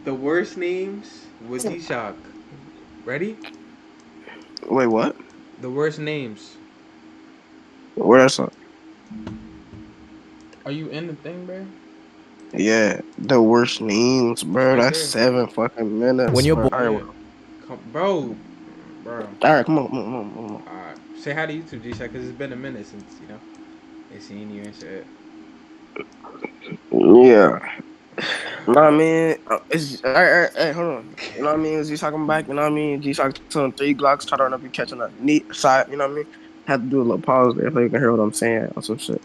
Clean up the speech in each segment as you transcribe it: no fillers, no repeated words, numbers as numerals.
The worst names with D-Shock. Ready? Wait, what? The worst names. Where that's on? Are you in the thing, bro? Yeah, the worst names, bro. Right That's there. when 7 fucking minutes, you're bro. born. All right, Yeah. well, Bro. Bro. all right, come on, come on, come on, come on. Alright. Say hi to YouTube, G-Shock, because it's been a minute since, they seen you and shit. Yeah. You know what I mean? It's all right, hey, hold on. You know what I mean? G-Shock come back, you know what I mean? G-Shock on 3 Glocks, try to run up you catching a neat side, you know what I mean? Had to do a little pause there so you can hear what I'm saying or some shit.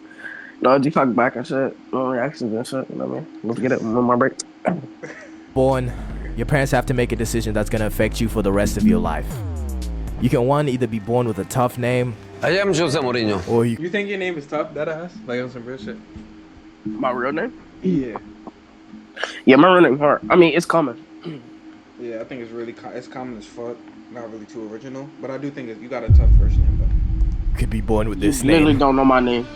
No, G-Shock back and shit. No reactions and shit, you know what I mean? Let's get it on my break. Born, your parents have to make a decision that's gonna affect you for the rest of your life. You can either be born with a tough name, I am Jose Mourinho. or you You think your name is tough? That ass? Like on some real shit? My real name? Yeah. Yeah, my real name hard. I mean, it's common. Yeah, I think it's really it's common as fuck. Not really too original, but I do think you got a tough first name though. could be born with You this literally name. don't know my name.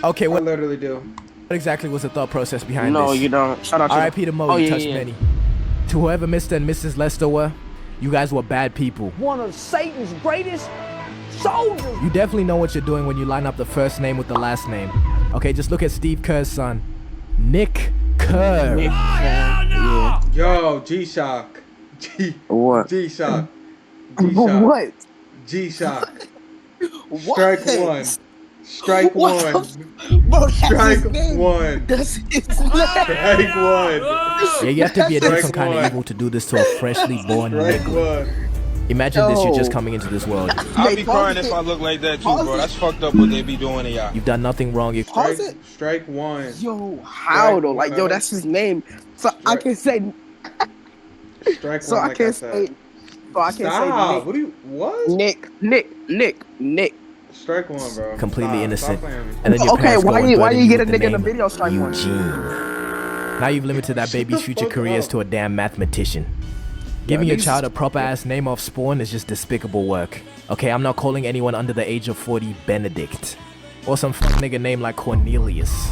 Okay, I what literally do. exactly was the thought process behind No, this? you don't. Shout out to R.I.P. to Mo, Oh, you yeah, touched yeah. many. To whoever Mr. and Mrs. Lester were, you guys were bad people. One of Satan's greatest soldiers. You definitely know what you're doing when you line up the first name with the last name. Okay, just look at Steve Kerr's son, Nick Kerr. Yeah. Yo, G-Shock. What? G-Shock. G-Shock. What? G-Shock. What? Strike one. Strike What? one. Bro, that's Strike his name. one. That's his name. Strike one. Yeah, you have to be a Strike different kind one. of evil to do this to a freshly born Strike nigga. one. Imagine this, you're just Yo. coming into this world. I'll Wait, be pause crying it. if I look like that too, Pause bro. it. That's fucked up what they be doing to y'all. You've done nothing wrong. You Pause Strike, it. strike one. Yo, how though? Like, yo, one. that's his name. So I Strike- can say. Strike So one. I Like can't said. say. So I can't Stop. say What do you? What? Nick. Strike one, bro. completely Stop. innocent. Stop playing with me. And then your Okay, parents go why and you burden get a with the nigga in the name video strike one? Eugene. Now you've limited that baby's future fuck careers up. to a damn mathematician. Giving your these- child a proper ass name off spawn is just despicable work. Okay, I'm not calling anyone under the age of 40 Benedict. Or some fuck nigga name like Cornelius.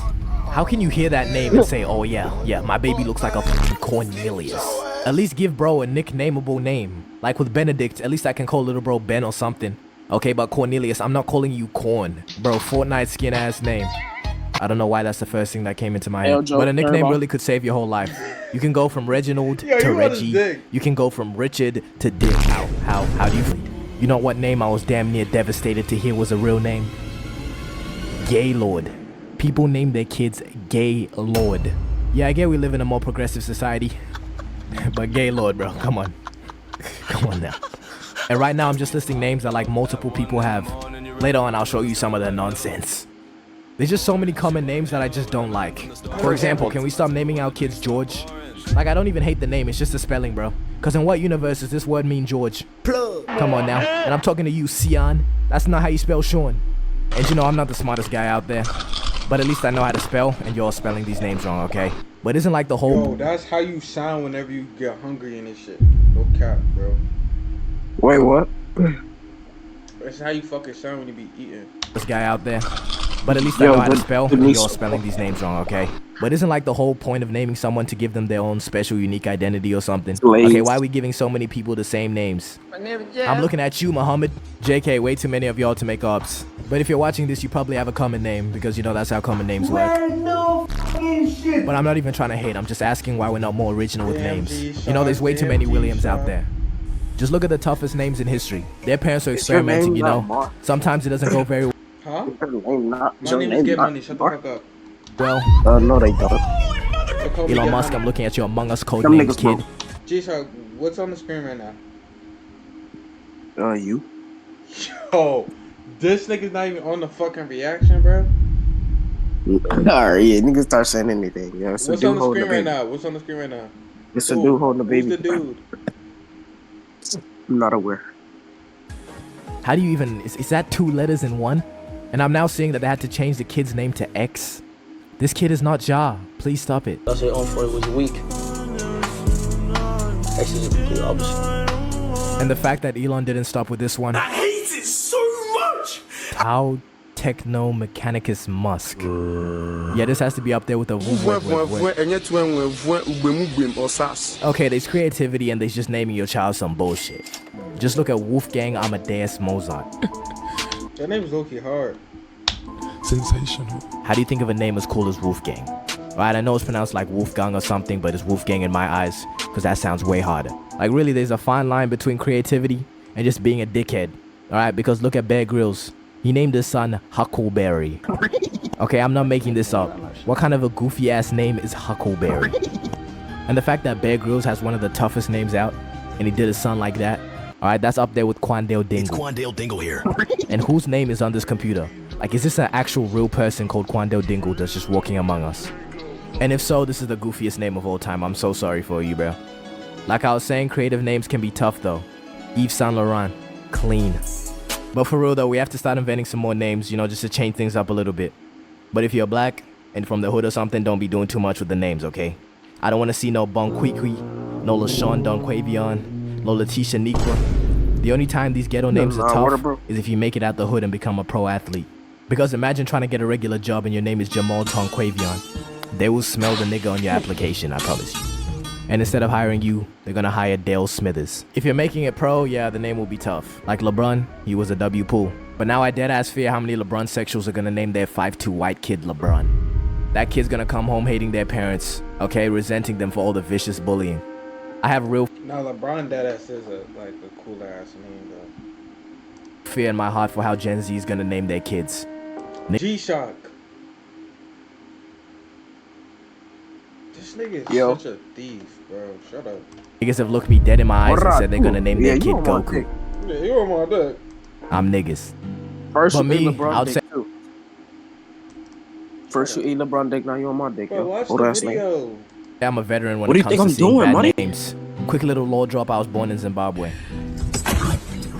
How can you hear that name and say, oh yeah, my baby looks like a fucking Cornelius? At least give bro a nicknameable name. Like with Benedict, at least I can call little bro Ben or something. Okay, but Cornelius, I'm not calling you Corn. Bro, Fortnite skin ass name. I don't know why that's the first thing that came into my head. Joe, But a nickname Turbo. really could save your whole life. You can go from Reginald Yo, to you on his Reggie. dick. You can go from Richard to Dick. How do you feel? You know what name I was damn near devastated to hear was a real name? Gaylord. People name their kids Gaylord. Yeah, I get we live in a more progressive society. But Gaylord, bro, come on. Come on now. And right now I'm just listing names that like multiple people have. Later on I'll show you some of the nonsense. There's just so many common names that I just don't like. For example, can we stop naming our kids George? Like, I don't even hate the name, it's just the spelling, bro. Cause in what universe does this word mean George? Come on now. And I'm talking to you, Sion. That's not how you spell Sean. And you know, I'm not the smartest guy out there. But at least I know how to spell, and you're all spelling these names wrong, okay? But isn't like the whole Yo, that's how you sound whenever you get hungry and this shit. No cap, bro. Wait, what? That's how you fucking sound when you be eating. this guy out there. But at least I Yo, know how to but- spell, but and me- you're all spelling these names wrong, okay? But isn't like the whole point of naming someone to give them their own special, unique identity or something? Slaves. Okay, why are we giving so many people the same names? I'm looking at you, Muhammad. JK, way too many of y'all to make ups. But if you're watching this, you probably have a common name, because you know that's how common names work. But I'm not even trying to hate, I'm just asking why we're not more original with names. You know, there's way too many Williams out there. Just look at the toughest names in history. Their parents are It's your experimenting, name, you not know. Mark. Sometimes it doesn't go very Huh? Your name not. My your name is Get not Money. Shut the Mark. fuck up. well. No, they don't. They call me Elon Get Musk, Money. I'm looking at your Among Us code Them names, niggas kid. G-Shock, what's on the screen right now? You. Yo, this nigga's not even on the fucking reaction, bro. Alright, yeah, niggas start saying anything. Yeah, it's a What's dude on the holding screen the right baby. now? What's on the screen right now? It's a Who? dude holding the baby. Who's the dude? I'm not aware. How do you even, is that 2 letters in one? And I'm now seeing that they had to change the kid's name to X. This kid is not Ja. Please stop it. I say on for it was weak. Actually, it's the complete opposite. And the fact that Elon didn't stop with this one. I hate it so much! How Technomechanicus Musk. Yeah, this has to be up there with the Okay, there's creativity and there's just naming your child some bullshit. Just look at Wolfgang Amadeus Mozart. That name's low-key hard. Sensational. How do you think of a name as cool as Wolfgang? Right, I know it's pronounced like Wolfgang or something, but it's Wolfgang in my eyes, because that sounds way harder. Like really, there's a fine line between creativity and just being a dickhead. Alright, because look at Bear Grylls. He named his son Huckleberry. Okay, I'm not making this up. What kind of a goofy ass name is Huckleberry? And the fact that Bear Grylls has one of the toughest names out, and he did his son like that, alright, that's up there with Quandale Dingle. It's Quandale Dingle here. And whose name is on this computer? Like, is this an actual real person called Quandale Dingle that's just walking among us? And if so, this is the goofiest name of all time. I'm so sorry for you, bro. Like I was saying, creative names can be tough though. Yves Saint Laurent, clean. But for real though, we have to start inventing some more names, you know, just to change things up a little bit. But if you're black and from the hood or something, don't be doing too much with the names, okay? I don't want to see no Bonquiqui, no LaShawn Donquavion, no Letitia Niqua. The only time these ghetto names are tough is if you make it out the hood and become a pro athlete. Because imagine trying to get a regular job and your name is Jamal Tonquavion. They will smell the nigga on your application, I promise you. And instead of hiring you, they're gonna hire Dale Smithers. If you're making it pro, yeah, the name will be tough. Like LeBron, he was a W pool. But now I deadass fear how many LeBron sexuals are gonna name their 5'2" white kid LeBron. That kid's gonna come home hating their parents, okay, resenting them for all the vicious bullying. I have real Now LeBron deadass is a cool ass name though. fear in my heart for how Gen Z is gonna name their kids. G-Shock. This nigga is such a thief, bro. Shut up. Niggas have looked me dead in my eyes and said they're gonna name their kid Goku. Yeah, you on my dick. I'm niggas. First But you me, eat LeBron I'll dick say- too. First you eat LeBron dick, now you on my dick. Bro, Yo. watch Old the ass nigga. video. I'm a veteran when What do it you comes think to I'm seeing doing, bad money? names. Quick little law drop, I was born in Zimbabwe.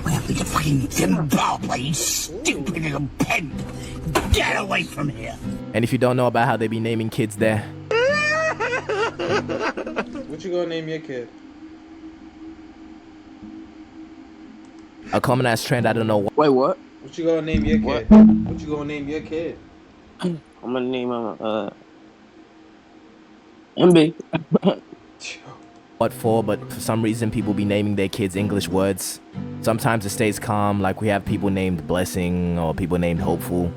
Welcome to fucking Zimbabwe, you stupid little pen. Get away from here. And if you don't know about how they be naming kids there, What you gonna name your kid? a common ass trend, I don't know what. Wait, what? What you gonna name your What? kid? What you gonna name your kid? I'm gonna name him MB. What for, but for some reason people be naming their kids English words. Sometimes it stays calm, like we have people named Blessing or people named Hopeful,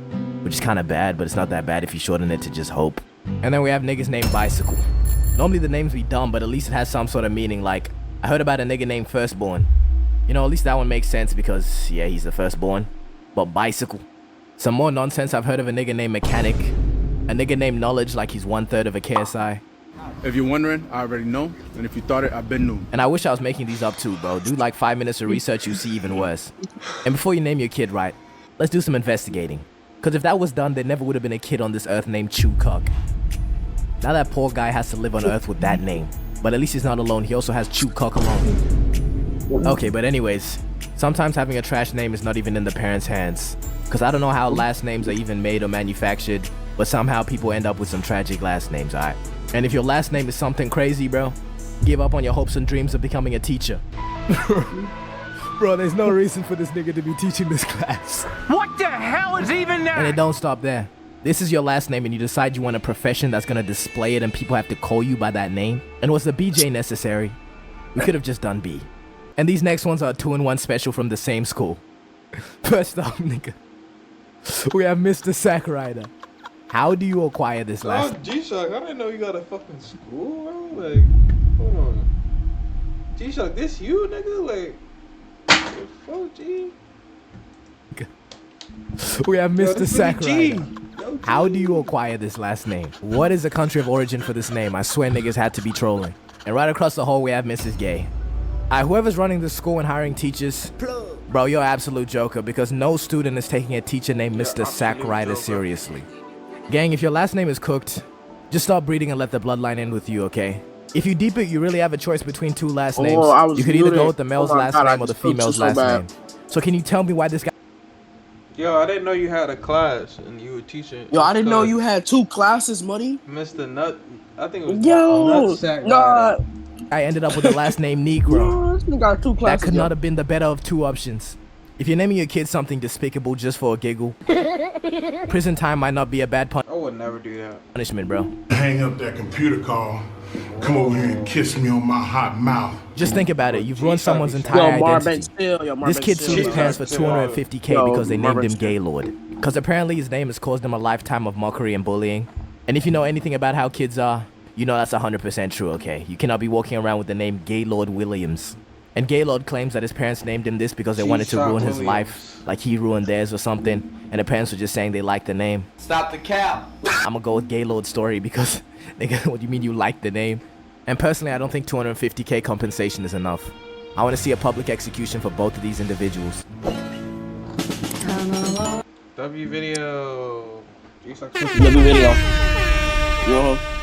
which is kind of bad, but it's not that bad if you shorten it to just Hope. And then we have niggas named Bicycle. Normally the names be dumb, but at least it has some sort of meaning. Like, I heard about a nigga named Firstborn. You know, at least that one makes sense because, yeah, he's the firstborn. But Bicycle. Some more nonsense, I've heard of a nigga named Mechanic. A nigga named Knowledge, like he's 1/3 of a KSI. If you're wondering, I already know. And if you thought it, I've been new. And I wish I was making these up too, bro. Do like 5 minutes of research, you see even worse. And before you name your kid right, let's do some investigating. Because if that was done, there never would have been a kid on this earth named Chew Cock. Now that poor guy has to live on earth with that name. But at least he's not alone, he also has Chew Cock alone. Okay, but anyways, sometimes having a trash name is not even in the parents' hands. Because I don't know how last names are even made or manufactured, but somehow people end up with some tragic last names, alright? And if your last name is something crazy, bro, give up on your hopes and dreams of becoming a teacher. Bro, there's no reason for this nigga to be teaching this class. What the hell is even that? And it don't stop there. This is your last name and you decide you want a profession that's gonna display it and people have to call you by that name. And was the BJ necessary? We could have just done B. And these next ones are 2-in-1 special from the same school. First up, nigga, we have Mr. Sack Rider. How do you acquire this last name? G-Shock, I didn't know you got a fucking school, bro. Like, hold on. G-Shock, this you, nigga? Like, what the fuck, G? We have Yo, Mr. this Sack really Rider. G. Yo, G. How do you acquire this last name? What is the country of origin for this name? I swear niggas had to be trolling. And right across the hall we have Mrs. Gay. Whoever's running this school and hiring teachers, bro, you're an absolute joker because no student is taking a teacher named Mr. Sack Rider seriously. Gang, if your last name is cooked, just stop breeding and let the bloodline end with you, okay? If you deep it, you really have a choice between two last names. You could either go with the male's last name or the female's last name. So can you tell me why this guy... Yo, I didn't know you had a class and you were teaching. Yo, I didn't know you had 2 classes, buddy. Mr. Nut, I think it was Yo, Nutsack nah. Rider. I ended up with the last name Negro. Yo, this nigga got 2 That classes. could yo. not have been the better of two options. If you're naming your kid something despicable just for a giggle, prison time might not be a bad I would never do that. punishment, bro. Hang up that computer call. Come over here and kiss me on my hot mouth. Just think about it. You've ruined someone's Yo, entire marBankzzz, identity. This kid sued his parents for $250K Yo, because they named him marBankzzz. Gaylord. Because apparently his name has caused him a lifetime of mockery and bullying. And if you know anything about how kids are, you know that's 100% true, okay? You cannot be walking around with the name Gaylord Williams. And Gaylord claims that his parents named him this because they wanted to ruin his life, like he ruined theirs or something. And the parents were just saying they liked the name. Stop the cap. I'm gonna go with Gaylord's story because, nigga, what do you mean you like the name? And personally, I don't think 250K compensation is enough. I want to see a public execution for both of these individuals. W video. W video. Yo.